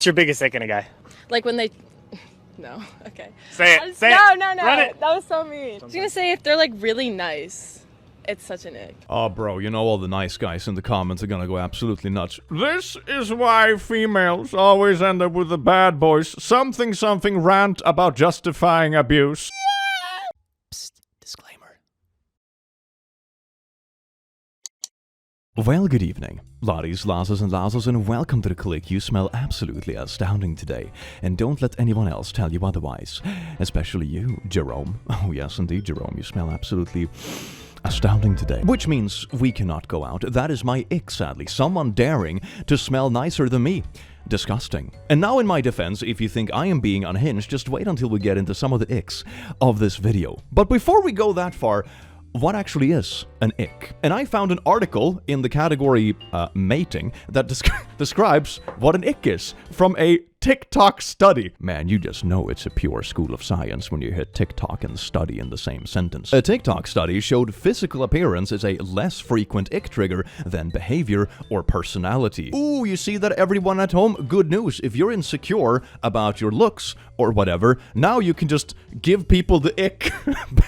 your biggest ick in a guy? Like when they... No, okay. Say it, say no, it. No, Run it. that was so mean. I was gonna say if they're like really nice, it's such an ick. Oh, bro, you know all the nice guys in the comments are gonna go absolutely nuts. This is why females always end up with the bad boys. Something rant about justifying abuse. Psst, disclaimer. Well, good evening, laddies, lasses, and lasses, and welcome to the click. You smell absolutely astounding today, and don't let anyone else tell you otherwise. Especially you, Jerome. Oh yes, indeed, Jerome, you smell absolutely astounding today. Which means we cannot go out. That is my ick, sadly. Someone daring to smell nicer than me. Disgusting. And now in my defense, if you think I am being unhinged, just wait until we get into some of the icks of this video. But before we go that far, what actually is an ick? And I found an article in the category mating that describes what an ick is from a TikTok study. Man, you just know it's a pure school of science when you hit TikTok and study in the same sentence. A TikTok study showed physical appearance is a less frequent ick trigger than behavior or personality. Ooh, you see that, everyone at home? Good news. If you're insecure about your looks or whatever, now you can just give people the ick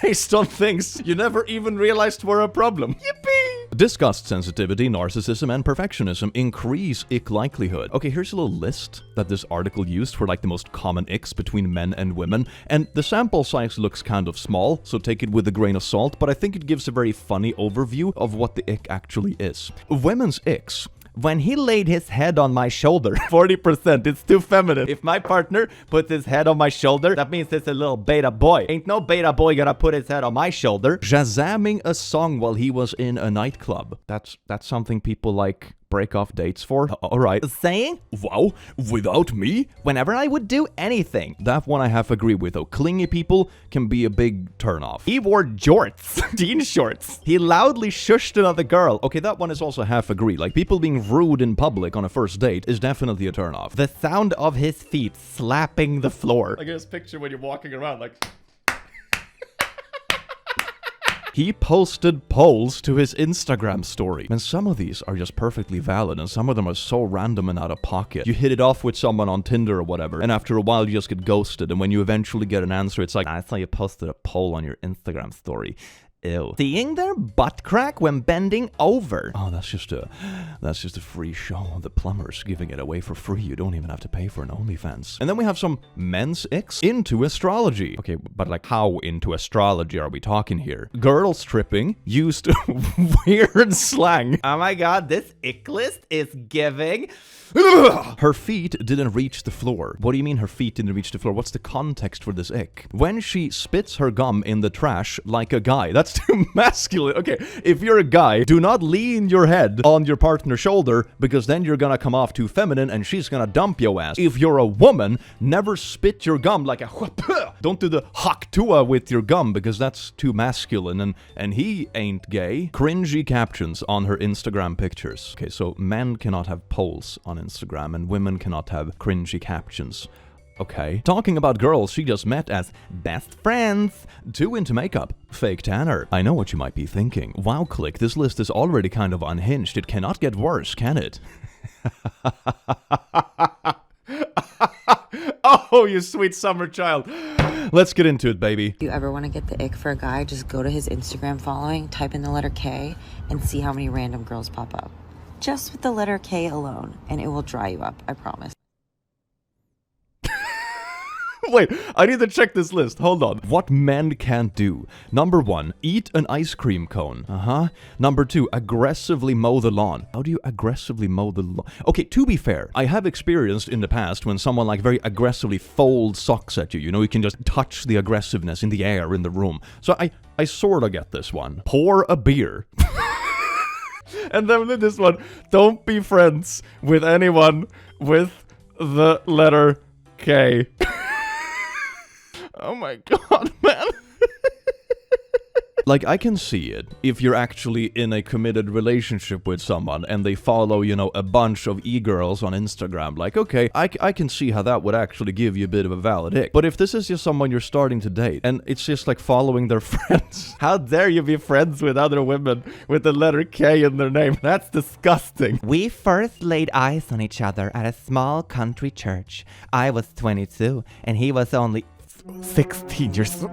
based on things you never even realized were a problem. Yippee! Disgust sensitivity, narcissism, and perfectionism increase ick likelihood. Okay, here's a little list that this article used for like the most common icks between men and women, and the sample size looks kind of small, so take it with a grain of salt, but I think it gives a very funny overview of what the ick actually is. Women's icks. When he laid his head on my shoulder, 40%, it's too feminine. If my partner puts his head on my shoulder, that means it's a little beta boy. Ain't no beta boy gonna put his head on my shoulder. Shazamming a song while he was in a nightclub. That's something people like break off dates for. Alright. Saying, wow, without me? Whenever I would do anything. That one I half agree with though. Clingy people can be a big turnoff. He wore jorts. Jean shorts. He loudly shushed another girl. Okay, that one is also half agree. Like, people being rude in public on a first date is definitely a turnoff. The sound of his feet slapping the floor. I guess picture when you're walking around like... He posted polls to his Instagram story. And some of these are just perfectly valid, and some of them are so random and out of pocket. You hit it off with someone on Tinder or whatever, and after a while you just get ghosted, and when you eventually get an answer, it's like, I saw you posted a poll on your Instagram story. Ew. Seeing their butt crack when bending over. Oh, that's just a free show. The plumbers giving it away for free. You don't even have to pay for an OnlyFans. And then we have some men's icks into astrology. Okay, but like, how into astrology are we talking here? Girls tripping used weird slang. Oh my god, this ick list is giving... Her feet didn't reach the floor. What do you mean her feet didn't reach the floor? What's the context for this ick? When she spits her gum in the trash like a guy. That's too masculine. Okay, if you're a guy, do not lean your head on your partner's shoulder, because then you're gonna come off too feminine and she's gonna dump your ass. If you're a woman, never spit your gum like a... Don't do the haktua with your gum, because that's too masculine, and he ain't gay. Cringy captions on her Instagram pictures. Okay, so men cannot have polls on Instagram, and women cannot have cringy captions. Okay. Talking about girls she just met as best friends. Too into makeup. Fake tanner. I know what you might be thinking. Wow, Click, this list is already kind of unhinged. It cannot get worse, can it? Oh, you sweet summer child. Let's get into it, baby. If you ever want to get the ick for a guy, just go to his Instagram following, type in the letter K, and see how many random girls pop up. Just with the letter K alone, and it will dry you up, I promise. Wait, I need to check this list. Hold on. What men can't do. Number 1, eat an ice cream cone. Number 2, aggressively mow the lawn. How do you aggressively mow the lawn? Okay, to be fair, I have experienced in the past when someone like very aggressively folds socks at you. You know, you can just touch the aggressiveness in the air in the room. So I sort of get this one. Pour a beer. And then this one, don't be friends with anyone with the letter K. Oh my god, man. Like, I can see it if you're actually in a committed relationship with someone and they follow, you know, a bunch of e-girls on Instagram. Like, okay, I can see how that would actually give you a bit of a valid ick. But if this is just someone you're starting to date and it's just like following their friends, how dare you be friends with other women with the letter K in their name? That's disgusting. We first laid eyes on each other at a small country church. I was 22 and he was only 16 years old.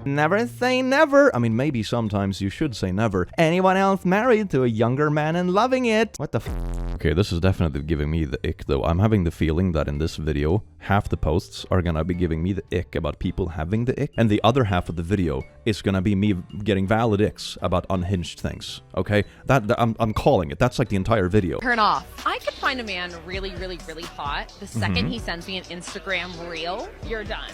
Never say never. I mean, maybe sometimes you should say never. Anyone else married to a younger man and loving it? What the f? Okay, this is definitely giving me the ick though. I'm having the feeling that in this video, half the posts are gonna be giving me the ick about people having the ick, and the other half of the video is gonna be me getting valid icks about unhinged things. Okay? I'm calling it. That's like the entire video. Turn off. I could find a man really, really, really hot. The second he sends me an Instagram reel, you're done.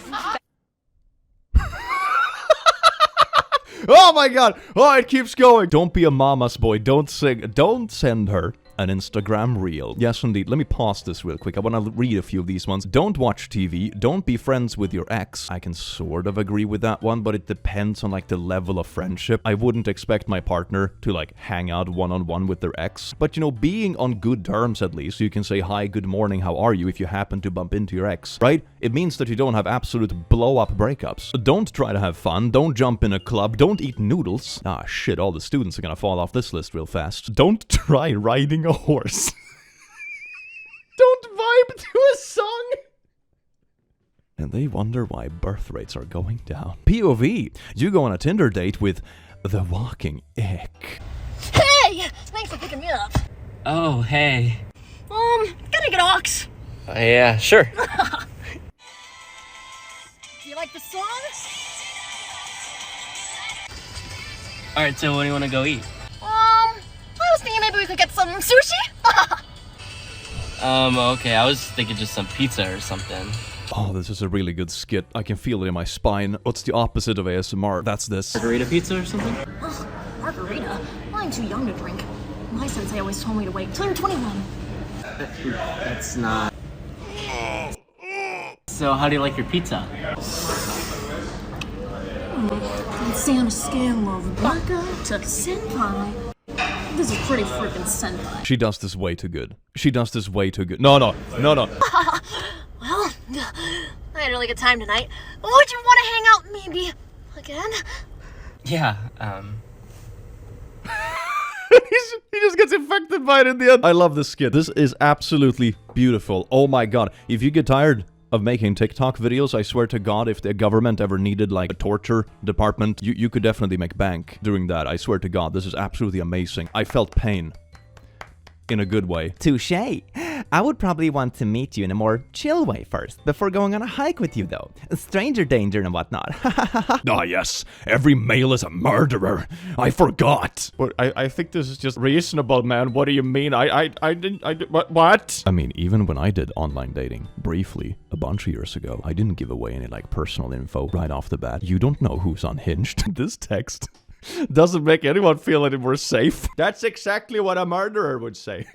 Oh my god! Oh, it keeps going! Don't be a mama's boy. Don't send her an Instagram reel. Yes, indeed. Let me pause this real quick. I want to read a few of these ones. Don't watch TV. Don't be friends with your ex. I can sort of agree with that one, but it depends on like the level of friendship. I wouldn't expect my partner to like hang out one-on-one with their ex. But you know, being on good terms at least, you can say hi, good morning, how are you if you happen to bump into your ex, right? It means that you don't have absolute blow-up breakups. Don't try to have fun. Don't jump in a club. Don't eat noodles. Ah, shit, all the students are gonna fall off this list real fast. Don't try riding a horse. Don't vibe to a song. And they wonder why birth rates are going down. POV, you go on a Tinder date with the walking ick. Hey! Thanks for picking me up. Oh, hey. Gotta get ox. Yeah, sure. Do you like the song? Alright, so what do you want to go eat? I was thinking maybe we could get some sushi. Okay, I was thinking just some pizza or something. Oh, this is a really good skit. I can feel it in my spine. What's the opposite of ASMR? That's this. Margarita pizza or something? Ugh, margarita? I'm too young to drink. My sensei always told me to wait till you're 21. That's not... So how do you like your pizza? I'd say on a scale of baka to senpai, this is pretty freaking senpai. She does this way too good. She does this way too good. No. Well, I had a really good time tonight. Would you want to hang out maybe again? Yeah, He just gets infected by it in the end. I love this skit. This is absolutely beautiful. Oh my god. If you get tired of making TikTok videos, I swear to god, if the government ever needed like a torture department, you could definitely make bank doing that. I swear to god, this is absolutely amazing. I felt pain. In a good way. Touché. I would probably want to meet you in a more chill way first, before going on a hike with you though. Stranger danger and whatnot. Ah yes, every male is a murderer. I forgot. Well, I think this is just reasonable, man. What do you mean? What? I mean, even when I did online dating, briefly, a bunch of years ago, I didn't give away any like personal info right off the bat. You don't know who's unhinged. This text doesn't make anyone feel any more safe. That's exactly what a murderer would say.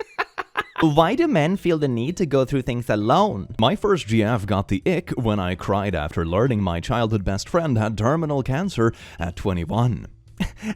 Why do men feel the need to go through things alone? My first GF got the ick when I cried after learning my childhood best friend had terminal cancer at 21.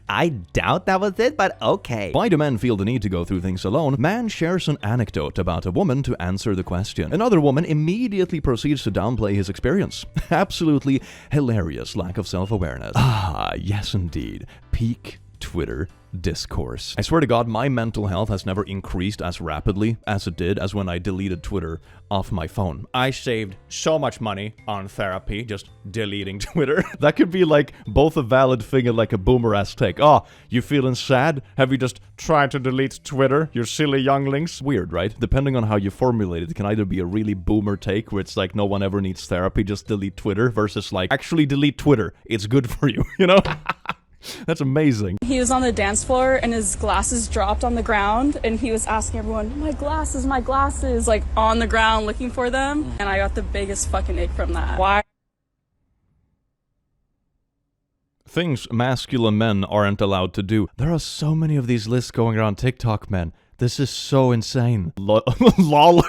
I doubt that was it, but okay. Why do men feel the need to go through things alone? Man shares an anecdote about a woman to answer the question. Another woman immediately proceeds to downplay his experience. Absolutely hilarious lack of self-awareness. Ah, yes indeed. Peak Twitter discourse. I swear to god, my mental health has never increased as rapidly as it did as when I deleted Twitter off my phone. I saved so much money on therapy just deleting Twitter. That could be like both a valid thing and like a boomer-ass take. Oh, you feeling sad? Have you just tried to delete Twitter, you silly younglings? Weird, right? Depending on how you formulate it, it can either be a really boomer take where it's like no one ever needs therapy, just delete Twitter, versus like actually delete Twitter, it's good for you, you know? That's amazing. He was on the dance floor and his glasses dropped on the ground and he was asking everyone, my glasses, like on the ground looking for them. And I got the biggest fucking ick from that. Why? Things masculine men aren't allowed to do. There are so many of these lists going around TikTok, man. This is so insane. Lol.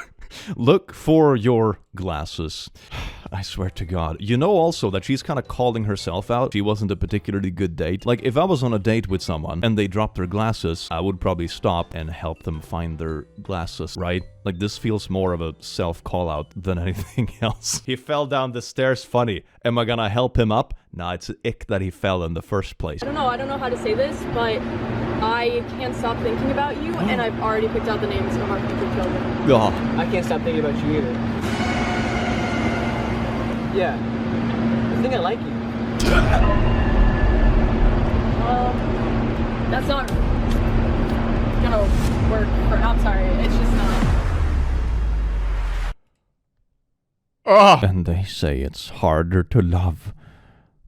Look for your glasses. I swear to God. You know also that she's kind of calling herself out. She wasn't a particularly good date. Like, if I was on a date with someone and they dropped their glasses, I would probably stop and help them find their glasses, right? Like, this feels more of a self-call-out than anything else. He fell down the stairs, funny. Am I gonna help him up? Nah, it's an ick that he fell in the first place. I don't know how to say this, but I can't stop thinking about you, and I've already picked out the names of our future children. Oh. I can't stop thinking about you either. Yeah. I think I like you. That's not gonna work I'm sorry, it's just not. And they say it's harder to love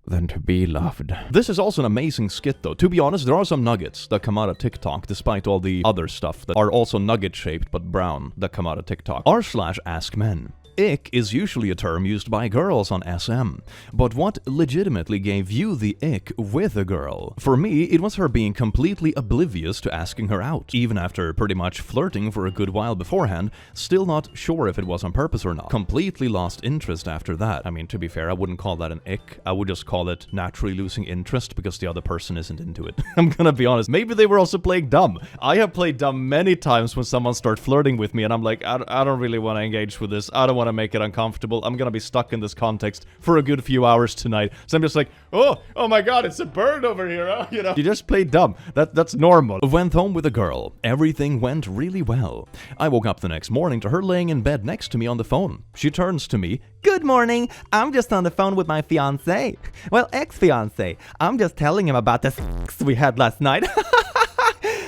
than to be loved. This is also an amazing skit though. To be honest, there are some nuggets that come out of TikTok, despite all the other stuff that are also nugget-shaped but brown that come out of TikTok. r/askmen. Ick is usually a term used by girls on SM, but what legitimately gave you the ick with a girl? For me, it was her being completely oblivious to asking her out, even after pretty much flirting for a good while beforehand, still not sure if it was on purpose or not. Completely lost interest after that. I mean, to be fair, I wouldn't call that an ick. I would just call it naturally losing interest because the other person isn't into it. I'm gonna be honest, maybe they were also playing dumb. I have played dumb many times when someone starts flirting with me and I'm like, I don't really want to engage with this. I don't want to make it uncomfortable. I'm gonna be stuck in this context for a good few hours tonight. So I'm just like, oh my god, it's a bird over here, huh? You know? You just played dumb. That's normal. Went home with a girl. Everything went really well. I woke up the next morning to her laying in bed next to me on the phone. She turns to me. Good morning. I'm just on the phone with my fiancé. Well, ex-fiancé. I'm just telling him about the sex we had last night.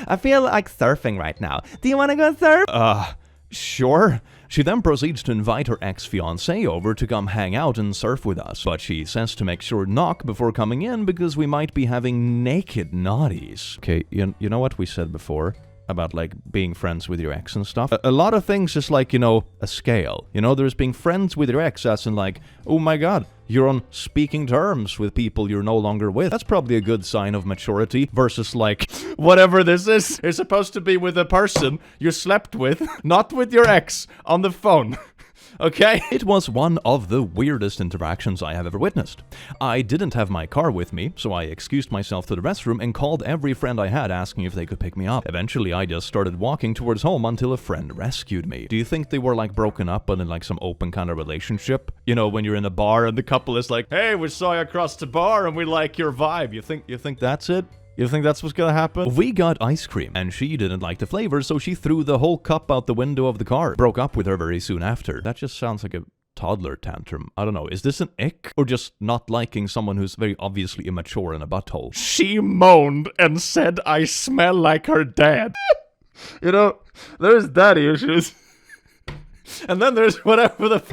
I feel like surfing right now. Do you want to go surf? Sure. She then proceeds to invite her ex-fiancé over to come hang out and surf with us, but she says to make sure to knock before coming in because we might be having naked naughties. Okay, you know what we said before? About, like, being friends with your ex and stuff. A lot of things is like, you know, a scale. You know, there's being friends with your ex as in like, oh my god, you're on speaking terms with people you're no longer with. That's probably a good sign of maturity versus like, whatever this is. You're supposed to be with a person you slept with, not with your ex on the phone. Okay? It was one of the weirdest interactions I have ever witnessed. I didn't have my car with me, so I excused myself to the restroom and called every friend I had asking if they could pick me up. Eventually, I just started walking towards home until a friend rescued me. Do you think they were like broken up but in like some open kind of relationship? You know, when you're in a bar and the couple is like, hey, we saw you across the bar and we like your vibe. You think that's it? You think that's what's gonna happen? We got ice cream, and she didn't like the flavor, so she threw the whole cup out the window of the car. Broke up with her very soon after. That just sounds like a toddler tantrum. I don't know, is this an ick? Or just not liking someone who's very obviously immature in a butthole? She moaned and said I smell like her dad. You know, there's daddy issues. And then there's whatever the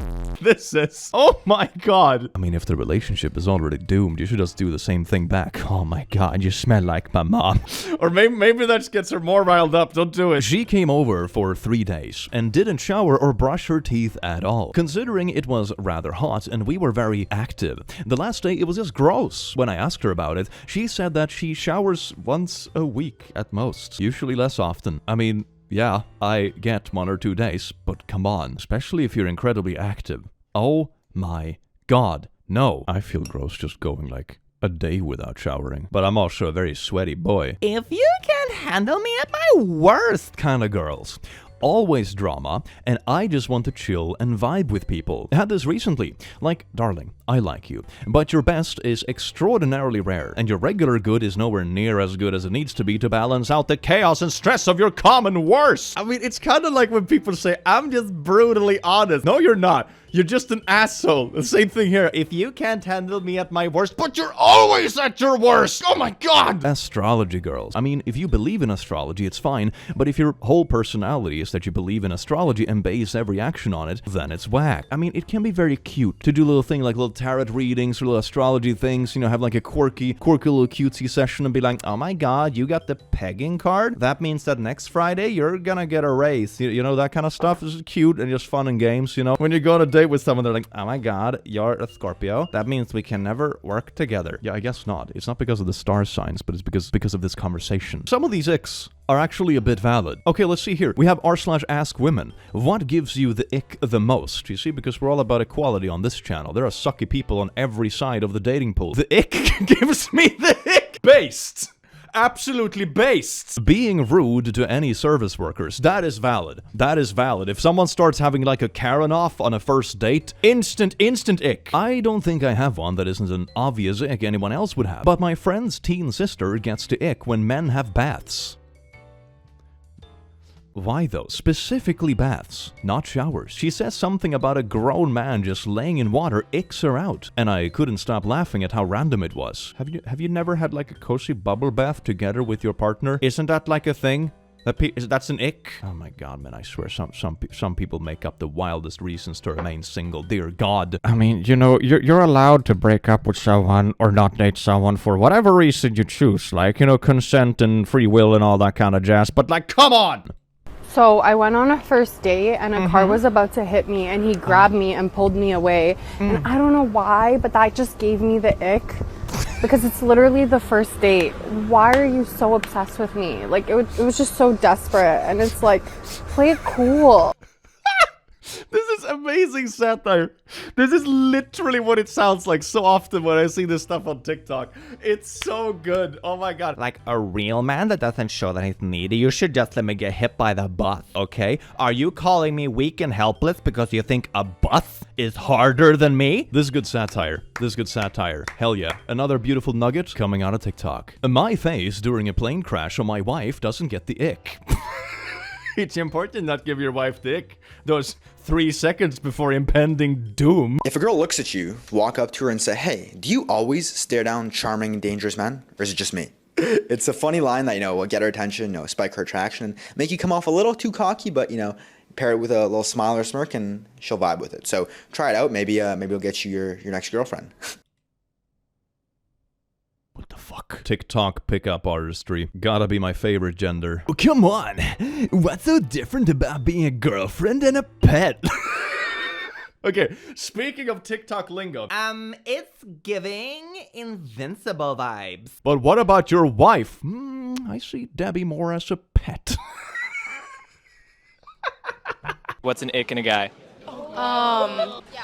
this is. Oh my god. I mean, if the relationship is already doomed, you should just do the same thing back. Oh my god, you smell like my mom. Or maybe that just gets her more riled up. Don't do it. She came over for 3 days and didn't shower or brush her teeth at all. Considering it was rather hot and we were very active. The last day, it was just gross. When I asked her about it, she said that she showers once a week at most. Usually less often. I mean, yeah, I get 1 or 2 days, but come on, especially if you're incredibly active. Oh my god, no. I feel gross just going like a day without showering, but I'm also a very sweaty boy. If you can handle me at my worst Kind of girls. Always drama, and I just want to chill and vibe with people. I had this recently. Like, darling, I like you, but your best is extraordinarily rare, and your regular good is nowhere near as good as it needs to be to balance out the chaos and stress of your common worst. I mean, it's kind of like when people say, I'm just brutally honest. No, you're not. You're just an asshole. The same thing here. If you can't handle me at my worst, but you're always at your worst. Oh my god. Astrology girls. I mean, if you believe in astrology, it's fine. But if your whole personality is that you believe in astrology and base every action on it, then it's whack. I mean, it can be very cute to do little thing like little tarot readings or little astrology things, you know, have like a quirky little cutesy session and be like, oh my god, you got the pegging card? That means that next Friday you're gonna get a raise. You know, that kind of stuff is cute and just fun and games, you know? When you go on a date date with someone, they're like, oh my god, you're a Scorpio. That means we can never work together. Yeah, I guess not. It's not because of the star signs, but it's because of this conversation. Some of these icks are actually a bit valid. Okay, let's see here. We have r/askwomen. What gives you the ick the most? You see, because we're all about equality on this channel. There are sucky people on every side of the dating pool. The ick gives me the ick. Based. Absolutely based. Being rude to any service workers, that is valid. That is valid. If someone starts having like a Karen off on a first date, instant ick. I don't think I have one that isn't an obvious ick anyone else would have. But my friend's teen sister gets to ick when men have baths. Why though? Specifically baths, not showers. She says something about a grown man just laying in water icks her out, and I couldn't stop laughing at how random it was. Have you never had like a cozy bubble bath together with your partner? Isn't that like a thing? That's an ick? Oh my god, man, I swear some people make up the wildest reasons to remain single. Dear God. I mean, you know, you're allowed to break up with someone or not date someone for whatever reason you choose. Like, you know, consent and free will and all that kind of jazz. But like, come on! So I went on a first date and a car was about to hit me and he grabbed me and pulled me away. And I don't know why, but that just gave me the ick. Because it's literally the first date. Why are you so obsessed with me? Like, it was just so desperate. And it's like, play it cool. This is amazing satire. This is literally what it sounds like so often when I see this stuff on TikTok. It's so good. Oh my god. Like a real man that doesn't show that he's needy, you should just let me get hit by the bus, okay? Are you calling me weak and helpless because you think a bus is harder than me? This is good satire. This is good satire. Hell yeah. Another beautiful nugget coming out of TikTok. My face during a plane crash on my wife doesn't get the ick. It's important not give your wife the ick. Those 3 seconds before impending doom. If a girl looks at you, walk up to her and say, hey, do you always stare down charming, dangerous men? Or is it just me? It's a funny line that, you know, will get her attention, you know, spike her attraction, and make you come off a little too cocky, but, you know, pair it with a little smile or smirk and she'll vibe with it. So try it out. Maybe it'll get you your next girlfriend. What the fuck? TikTok pickup artistry. Gotta be my favorite gender. Oh, come on! What's so different about being a girlfriend and a pet? Okay, speaking of TikTok lingo. It's giving invincible vibes. But what about your wife? I see Debbie more as a pet. What's an ick in a guy?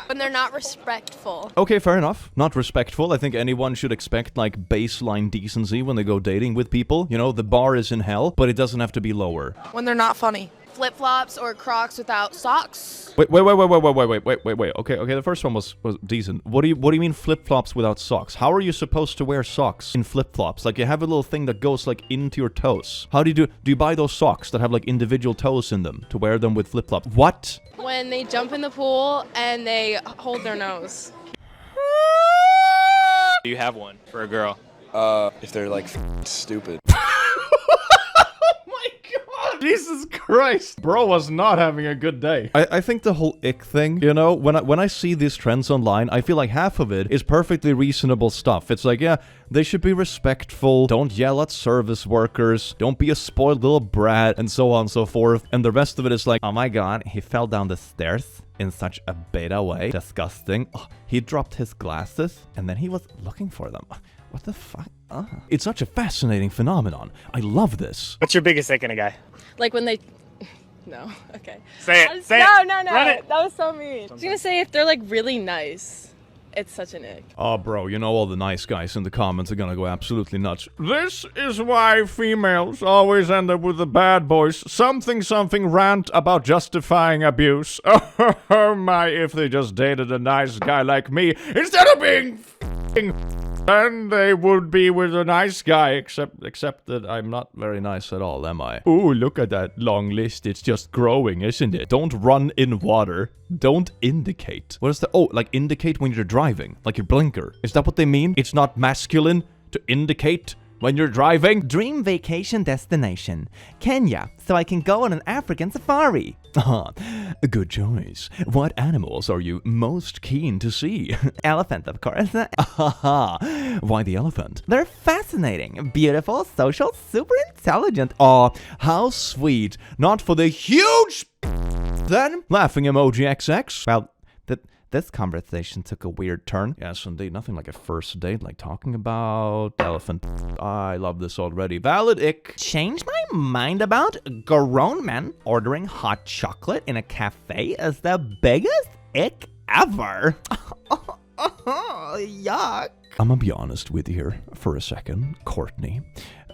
When they're not respectful. Okay, fair enough. Not respectful. I think anyone should expect, like, baseline decency when they go dating with people. You know, the bar is in hell, but it doesn't have to be lower. When they're not funny. Flip-flops or Crocs without socks. Wait. Okay, the first one was decent. What do you mean flip-flops without socks? How are you supposed to wear socks in flip-flops? Like, you have a little thing that goes, like, into your toes. How do you buy those socks that have, like, individual toes in them to wear them with flip-flops? What? When they jump in the pool and they hold their nose. Do you have one for a girl? If they're like stupid. Jesus Christ. Bro was not having a good day. I think the whole ick thing, you know, when I see these trends online, I feel like half of it is perfectly reasonable stuff. It's like, yeah, they should be respectful, don't yell at service workers, don't be a spoiled little brat, and so on and so forth. And the rest of it is like, oh my god, he fell down the stairs in such a beta way. Disgusting. Oh, he dropped his glasses, and then he was looking for them. What the fuck? It's such a fascinating phenomenon. I love this. What's your biggest ick in a guy? Like when they... No, okay. Say it, say no, it. No. Run it. That was so mean. I was gonna say if they're like really nice, it's such an ick. Oh, bro, you know all the nice guys in the comments are gonna go absolutely nuts. This is why females always end up with the bad boys. Something rant about justifying abuse. Oh my, if they just dated a nice guy like me, instead of being then they would be with a nice guy, except that I'm not very nice at all, am I? Ooh, look at that long list. It's just growing, isn't it? Don't run in water. Don't indicate. What is the... Oh, like indicate when you're driving. Like your blinker. Is that what they mean? It's not masculine to indicate when you're driving? Dream vacation destination. Kenya, so I can go on an African safari. A good choice. What animals are you most keen to see? Elephant, of course. Why the elephant? They're fascinating, beautiful, social, super intelligent. Aw, how sweet. Not for the huge... Then, laughing emoji XX. Well, This conversation took a weird turn. Yes, indeed. Nothing like a first date, like talking about elephant. I love this already. Valid ick. Change my mind about grown men ordering hot chocolate in a cafe is the biggest ick ever. Yuck. I'm gonna be honest with you here for a second, Courtney.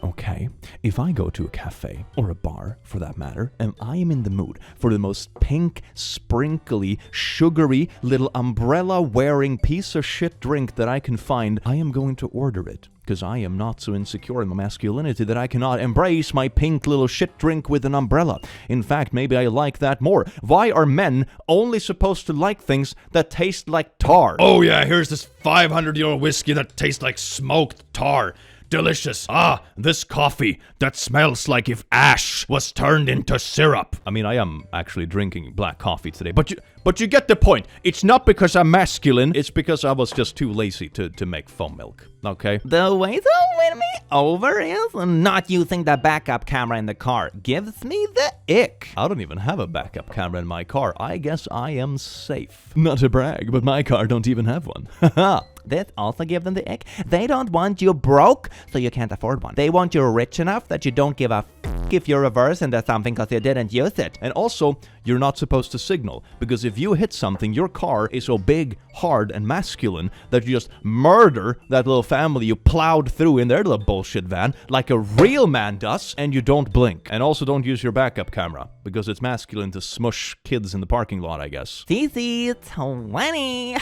Okay, if I go to a cafe, or a bar for that matter, and I am in the mood for the most pink, sprinkly, sugary, little umbrella-wearing piece of shit drink that I can find, I am going to order it. Because I am not so insecure in my masculinity that I cannot embrace my pink little shit drink with an umbrella. In fact, maybe I like that more. Why are men only supposed to like things that taste like tar? Oh yeah, here's this 500-year-old whiskey that tastes like smoked tar. Delicious. Ah, this coffee that smells like if ash was turned into syrup. I mean, I am actually drinking black coffee today, but you get the point. It's not because I'm masculine, it's because I was just too lazy to make foam milk, okay? The way to win me over is not using the backup camera in the car. Gives me the ick. I don't even have a backup camera in my car. I guess I am safe. Not to brag, but my car don't even have one. Haha. This also gives them the ick. They don't want you broke, so you can't afford one. They want you rich enough that you don't give a if you reverse into something because you didn't use it. And also, you're not supposed to signal, because if you hit something, your car is so big, hard, and masculine that you just murder that little family you plowed through in their little bullshit van like a real man does, and you don't blink. And also don't use your backup camera, because it's masculine to smush kids in the parking lot, I guess. CC20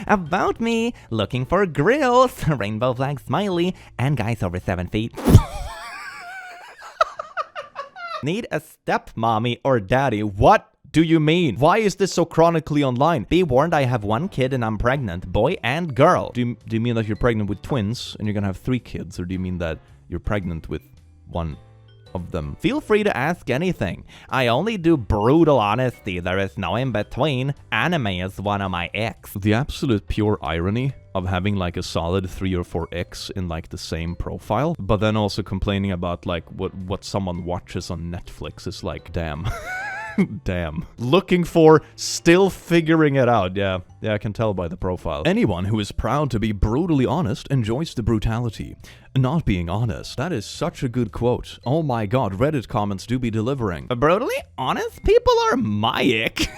about me, looking for grills, rainbow flag smiley, and guys over 7 feet. Need a stepmommy or daddy? What do you mean? Why is this so chronically online? Be warned, I have 1 kid and I'm pregnant, boy and girl. Do you mean that you're pregnant with twins and you're gonna have 3 kids? Or do you mean that you're pregnant with one of them? Feel free to ask anything. I only do brutal honesty. There is no in between. Anime is one of my icks. The absolute pure irony of having like a solid 3 or 4 X in like the same profile, but then also complaining about like what someone watches on Netflix is like, damn. Damn. Looking for, still figuring it out. Yeah, I can tell by the profile. Anyone who is proud to be brutally honest enjoys the brutality. Not being honest. That is such a good quote. Oh my god, Reddit comments do be delivering. Brutally honest people are my ick.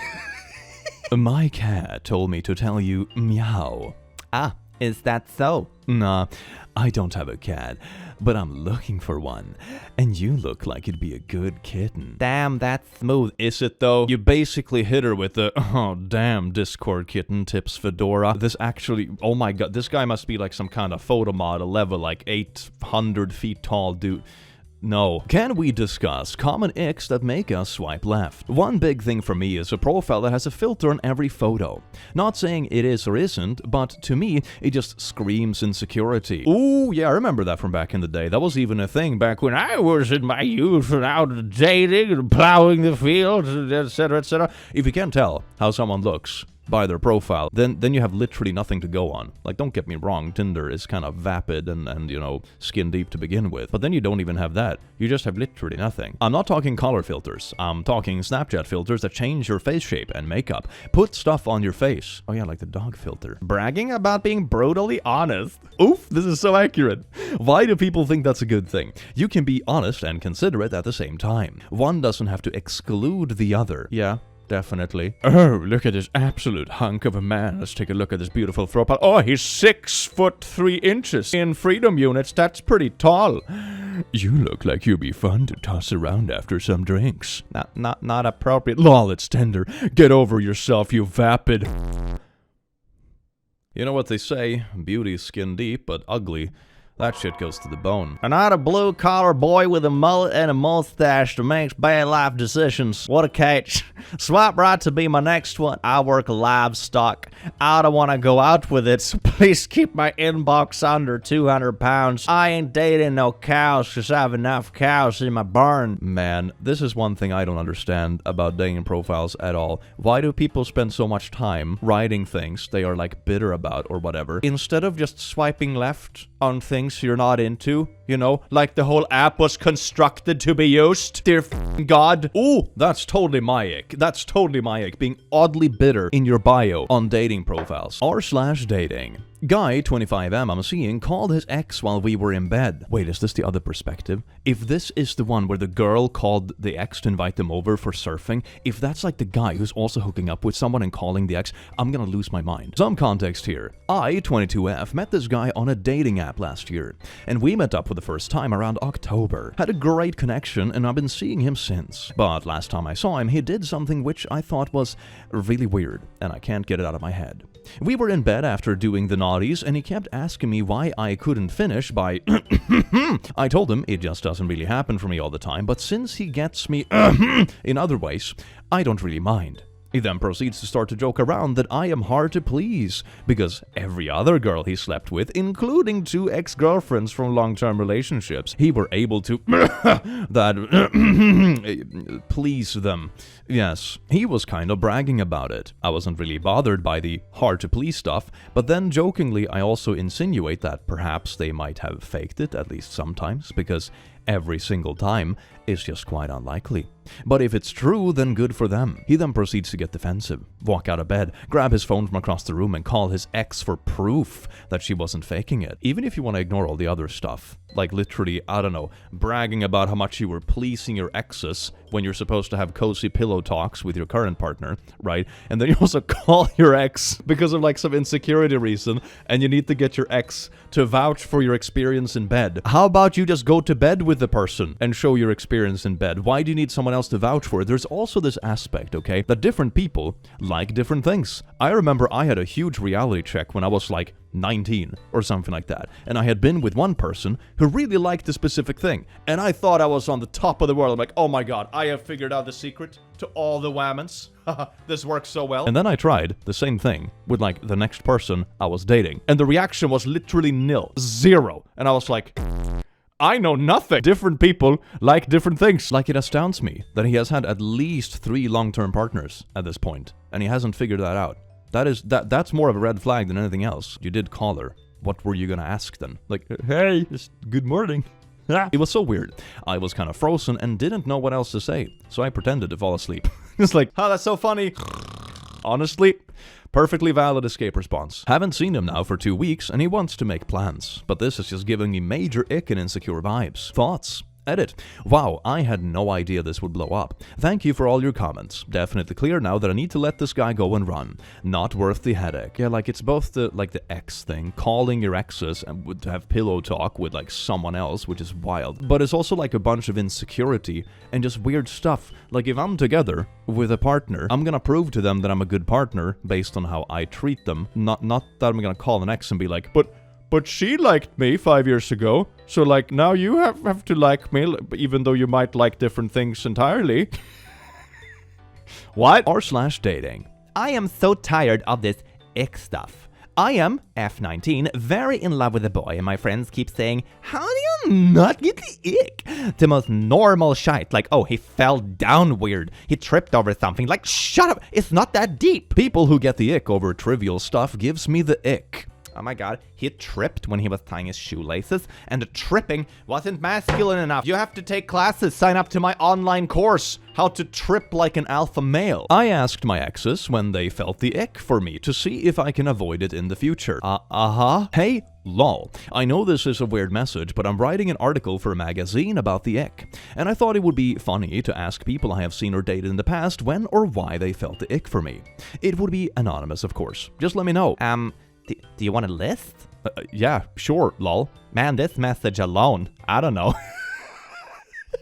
My cat told me to tell you meow. Ah, is that so? Nah, I don't have a cat, but I'm looking for one. And you look like it'd be a good kitten. Damn, that's smooth. Is it though? You basically hit her with the, oh damn, Discord kitten tips fedora. This actually, oh my god, this guy must be like some kind of photo model level, like 800 feet tall dude. No. Can we discuss common icks that make us swipe left? One big thing for me is a profile that has a filter on every photo. Not saying it is or isn't, but to me, it just screams insecurity. Ooh, yeah, I remember that from back in the day. That was even a thing back when I was in my youth and out dating and plowing the fields, etc., etc. If you can't tell how someone looks by their profile, then you have literally nothing to go on. Like, don't get me wrong, Tinder is kind of vapid and you know, skin deep to begin with. But then you don't even have that. You just have literally nothing. I'm not talking color filters. I'm talking Snapchat filters that change your face shape and makeup. Put stuff on your face. Oh yeah, like the dog filter. Bragging about being brutally honest. Oof, this is so accurate. Why do people think that's a good thing? You can be honest and considerate at the same time. One doesn't have to exclude the other. Yeah. Definitely. Oh, look at this absolute hunk of a man. Let's take a look at this beautiful profile. Oh, he's 6'3" in freedom units. That's pretty tall. You look like you'd be fun to toss around after some drinks. Not appropriate. Lol, it's tender. Get over yourself, you vapid. You know what they say, beauty's skin deep, but ugly. That shit goes to the bone. I'm not a blue-collar boy with a mullet and a mustache that makes bad life decisions. What a catch. Swipe right to be my next one. I work livestock. I don't want to go out with it, so please keep my inbox under 200 pounds. I ain't dating no cows because I have enough cows in my barn. Man, this is one thing I don't understand about dating profiles at all. Why do people spend so much time writing things they are like bitter about or whatever, instead of just swiping left on things you're not into? You know, like the whole app was constructed to be used. Dear God. Ooh, that's totally my ick. That's totally my ick. Being oddly bitter in your bio on dating profiles. r/dating. Guy, 25M, I'm seeing, called his ex while we were in bed. Wait, is this the other perspective? If this is the one where the girl called the ex to invite them over for surfing, if that's like the guy who's also hooking up with someone and calling the ex, I'm gonna lose my mind. Some context here. I, 22F, met this guy on a dating app last year, and we met up for the first time around October. Had a great connection, and I've been seeing him since. But last time I saw him, he did something which I thought was really weird, and I can't get it out of my head. We were in bed after doing the naughties, and he kept asking me why I couldn't finish by I told him it just doesn't really happen for me all the time, but since he gets me in other ways, I don't really mind. He then proceeds to start to joke around that I am hard to please, because every other girl he slept with, including 2 ex-girlfriends from long-term relationships, he were able to please them. Yes, he was kind of bragging about it. I wasn't really bothered by the hard-to-please stuff, but then jokingly I also insinuate that perhaps they might have faked it, at least sometimes, because every single time is just quite unlikely. But if it's true, then good for them. He then proceeds to get defensive, walk out of bed, grab his phone from across the room and call his ex for proof that she wasn't faking it. Even if you want to ignore all the other stuff, like literally, I don't know, bragging about how much you were pleasing your exes when you're supposed to have cozy pillow talks with your current partner, right? And then you also call your ex because of like some insecurity reason, and you need to get your ex to vouch for your experience in bed. How about you just go to bed with the person and show your experience in bed? Why do you need someone else to vouch for it? There's also this aspect, okay, that different people like different things. I remember I had a huge reality check when I was like 19 or something like that, and I had been with one person who really liked a specific thing, and I thought I was on the top of the world. I'm like, oh my god, I have figured out the secret to all the whammons. This works so well. And then I tried the same thing with like the next person I was dating, and the reaction was literally nil, 0, and I was like, I know nothing. Different people like different things. Like, it astounds me that he has had at least 3 long-term partners at this point, and he hasn't figured that out. That's more of a red flag than anything else. You did call her. What were you gonna ask then? Like, hey, just good morning. It was so weird. I was kind of frozen and didn't know what else to say, so I pretended to fall asleep. It's like, oh, that's so funny. Honestly, perfectly valid escape response. Haven't seen him now for 2 weeks, and he wants to make plans. But this is just giving me major ick and insecure vibes. Thoughts? Edit. Wow, I had no idea this would blow up. Thank you for all your comments. Definitely clear now that I need to let this guy go and run. Not worth the headache. Yeah, like it's both the ex thing, calling your exes and would have pillow talk with like someone else, which is wild. But it's also like a bunch of insecurity and just weird stuff. Like if I'm together with a partner, I'm gonna prove to them that I'm a good partner based on how I treat them. Not that I'm gonna call an ex and be like, But she liked me 5 years ago, so like now you have to like me, even though you might like different things entirely. What? r/dating. I am so tired of this ick stuff. I am, F19, very in love with a boy, and my friends keep saying, how do you not get the ick? The most normal shite, like, oh, he fell down weird, he tripped over something, like, shut up, it's not that deep. People who get the ick over trivial stuff gives me the ick. Oh my god, he tripped when he was tying his shoelaces, and the tripping wasn't masculine enough. You have to take classes, sign up to my online course, How to Trip Like an Alpha Male. I asked my exes when they felt the ick for me to see if I can avoid it in the future. Hey, lol. I know this is a weird message, but I'm writing an article for a magazine about the ick, and I thought it would be funny to ask people I have seen or dated in the past when or why they felt the ick for me. It would be anonymous, of course. Just let me know. Do you want a list? Yeah, sure, lol. Man, this message alone, I don't know.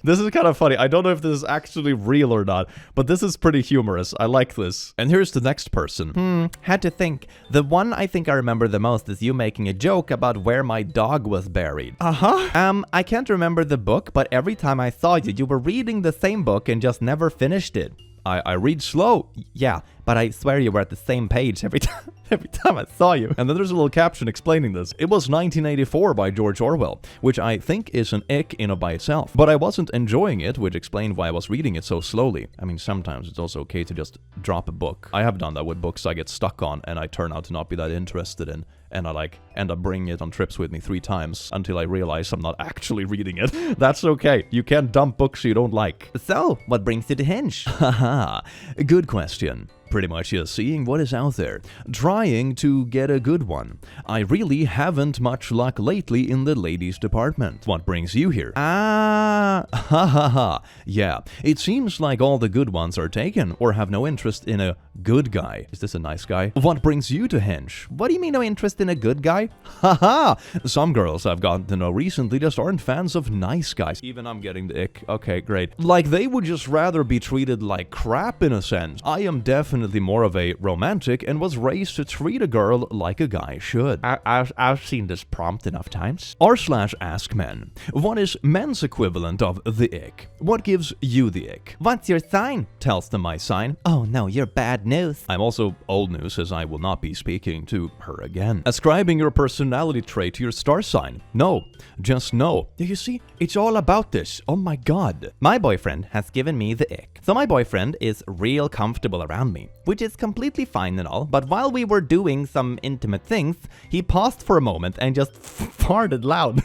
This is kind of funny. I don't know if this is actually real or not, but this is pretty humorous. I like this. And here's the next person. Had to think. The one I think I remember the most is you making a joke about where my dog was buried. I can't remember the book, but every time I saw you, you were reading the same book and just never finished it. I read slow. Yeah, but I swear you were at the same page every time I saw you. And then there's a little caption explaining this. It was 1984 by George Orwell, which I think is an ick in and by itself. But I wasn't enjoying it, which explained why I was reading it so slowly. I mean, sometimes it's also okay to just drop a book. I have done that with books I get stuck on and I turn out to not be that interested in. And I like end up bringing it on trips with me 3 times until I realize I'm not actually reading it. That's okay. You can't dump books you don't like. So, what brings you to Hinge? Haha, good question. Pretty much just seeing what is out there, trying to get a good one. I really haven't much luck lately in the ladies department. What brings you here? Ha ha ha. Yeah, it seems like all the good ones are taken or have no interest in a good guy. Is this a nice guy? What brings you to Hinge? What do you mean no interest in a good guy? Haha! Some girls I've gotten to know recently just aren't fans of nice guys. Even I'm getting the ick. Okay, great. Like they would just rather be treated like crap in a sense. I am definitely more of a romantic and was raised to treat a girl like a guy should. I've seen this prompt enough times. r/ask men. What is men's equivalent of the ick? What gives you the ick? What's your sign? Tells them my sign. Oh no, you're bad news. I'm also old news as I will not be speaking to her again. Ascribing your personality trait to your star sign. No, just no. You see, it's all about this. Oh my god. My boyfriend has given me the ick. So my boyfriend is real comfortable around me, which is completely fine and all, but while we were doing some intimate things, he paused for a moment and just farted loud.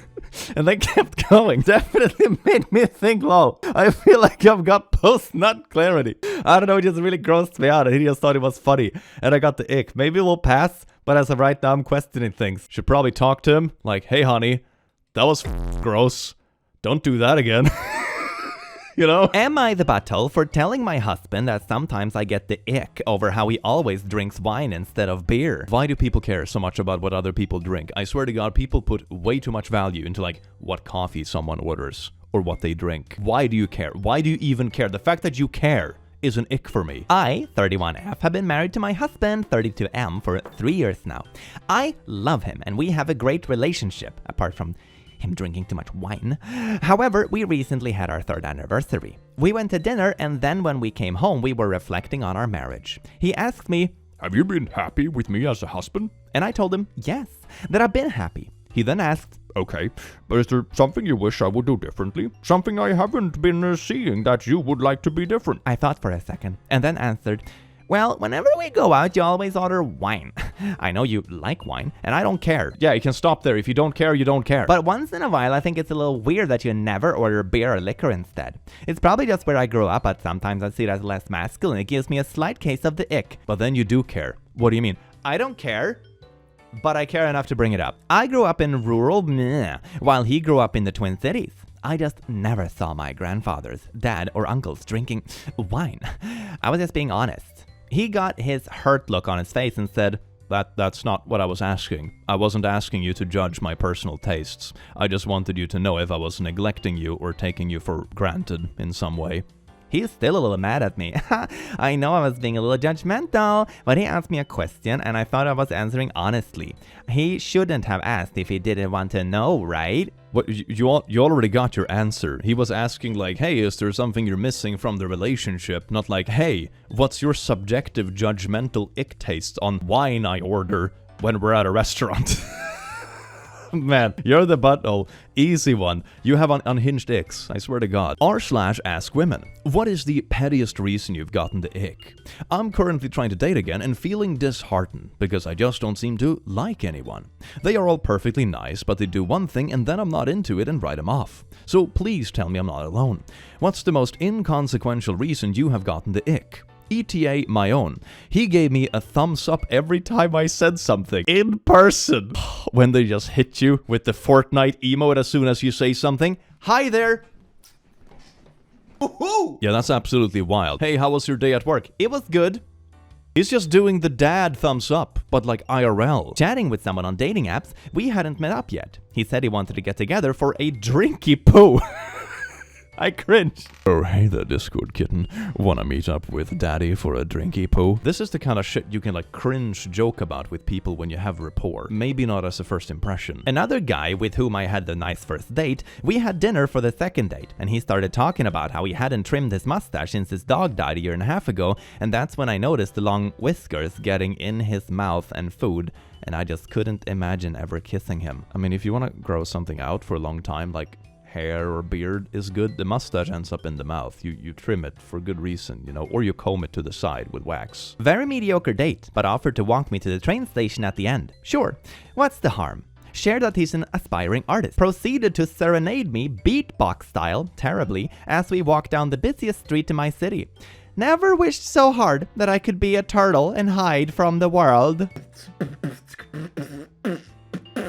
And then kept going. Definitely made me think, lol, I feel like I've got post-nut clarity. I don't know, it just really grossed me out and he just thought it was funny. And I got the ick. Maybe we'll pass, but as of right now, I'm questioning things. Should probably talk to him, like, hey honey, that was gross. Don't do that again. You know? Am I the butthole for telling my husband that sometimes I get the ick over how he always drinks wine instead of beer? Why do people care so much about what other people drink? I swear to God, people put way too much value into like what coffee someone orders or what they drink. Why do you care? Why do you even care? The fact that you care is an ick for me. I, 31F, have been married to my husband, 32M, for 3 years now. I love him and we have a great relationship, apart from him drinking too much wine. However, we recently had our 3rd anniversary. We went to dinner and then when we came home, we were reflecting on our marriage. He asked me, have you been happy with me as a husband? And I told him, yes, that I've been happy. He then asked, okay, but is there something you wish I would do differently? Something I haven't been seeing that you would like to be different? I thought for a second and then answered, well, whenever we go out, you always order wine. I know you like wine, and I don't care. Yeah, you can stop there. If you don't care, you don't care. But once in a while, I think it's a little weird that you never order beer or liquor instead. It's probably just where I grew up, but sometimes I see it as less masculine. It gives me a slight case of the ick. But then you do care. What do you mean? I don't care, but I care enough to bring it up. I grew up in rural, while he grew up in the Twin Cities. I just never saw my grandfathers, dad, or uncles drinking wine. I was just being honest. He got his hurt look on his face and said, That's not what I was asking. I wasn't asking you to judge my personal tastes. I just wanted you to know if I was neglecting you or taking you for granted in some way. He's still a little mad at me. I know I was being a little judgmental, but he asked me a question and I thought I was answering honestly. He shouldn't have asked if he didn't want to know, right? What, you already got your answer. He was asking like, hey, is there something you're missing from the relationship? Not like, hey, what's your subjective judgmental ick taste on wine I order when we're at a restaurant? Man, you're the butthole. Easy one. You have unhinged icks, I swear to God. r/ask women. What is the pettiest reason you've gotten the ick? I'm currently trying to date again and feeling disheartened because I just don't seem to like anyone. They are all perfectly nice, but they do one thing and then I'm not into it and write them off. So please tell me I'm not alone. What's the most inconsequential reason you have gotten the ick? ETA my own. He gave me a thumbs up every time I said something. In person. When they just hit you with the Fortnite emote as soon as you say something. Hi there. Woohoo! Yeah, that's absolutely wild. Hey, how was your day at work? It was good. He's just doing the dad thumbs up, but like IRL. Chatting with someone on dating apps, we hadn't met up yet. He said he wanted to get together for a drinky poo. I cringe. Oh, hey there, Discord kitten. Wanna meet up with daddy for a drinky poo? This is the kind of shit you can like cringe joke about with people when you have rapport. Maybe not as a first impression. Another guy with whom I had the nice first date, we had dinner for the second date, and he started talking about how he hadn't trimmed his mustache since his dog died a year and a half ago, and that's when I noticed the long whiskers getting in his mouth and food, and I just couldn't imagine ever kissing him. I mean, if you want to grow something out for a long time, like hair or beard is good, the mustache ends up in the mouth. You trim it for good reason, you know, or you comb it to the side with wax. Very mediocre date, but offered to walk me to the train station at the end. Sure, what's the harm? Shared that he's an aspiring artist. Proceeded to serenade me beatbox style, terribly, as we walked down the busiest street in my city. Never wished so hard that I could be a turtle and hide from the world.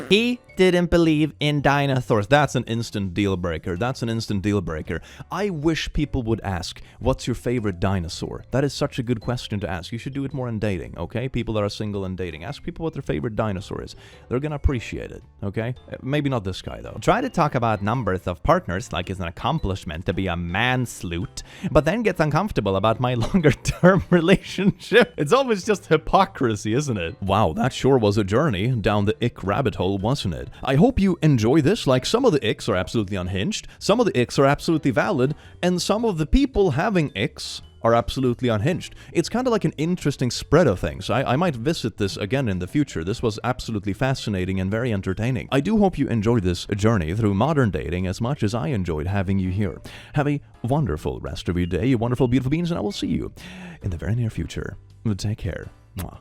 He didn't believe in dinosaurs. That's an instant deal breaker. That's an instant deal breaker. I wish people would ask, what's your favorite dinosaur? That is such a good question to ask. You should do it more in dating, okay? People that are single and dating. Ask people what their favorite dinosaur is. They're gonna appreciate it, okay? Maybe not this guy, though. Try to talk about numbers of partners like it's an accomplishment to be a man-sleuth, but then gets uncomfortable about my longer-term relationship. It's always just hypocrisy, isn't it? Wow, that sure was a journey down the ick rabbit hole, wasn't it? I hope you enjoy this. Like, some of the icks are absolutely unhinged, some of the icks are absolutely valid, and some of the people having icks are absolutely unhinged. It's kind of like an interesting spread of things. I might visit this again in the future. This was absolutely fascinating and very entertaining. I do hope you enjoyed this journey through modern dating as much as I enjoyed having you here. Have a wonderful rest of your day, you wonderful, beautiful beings, and I will see you in the very near future. Take care. Mwah.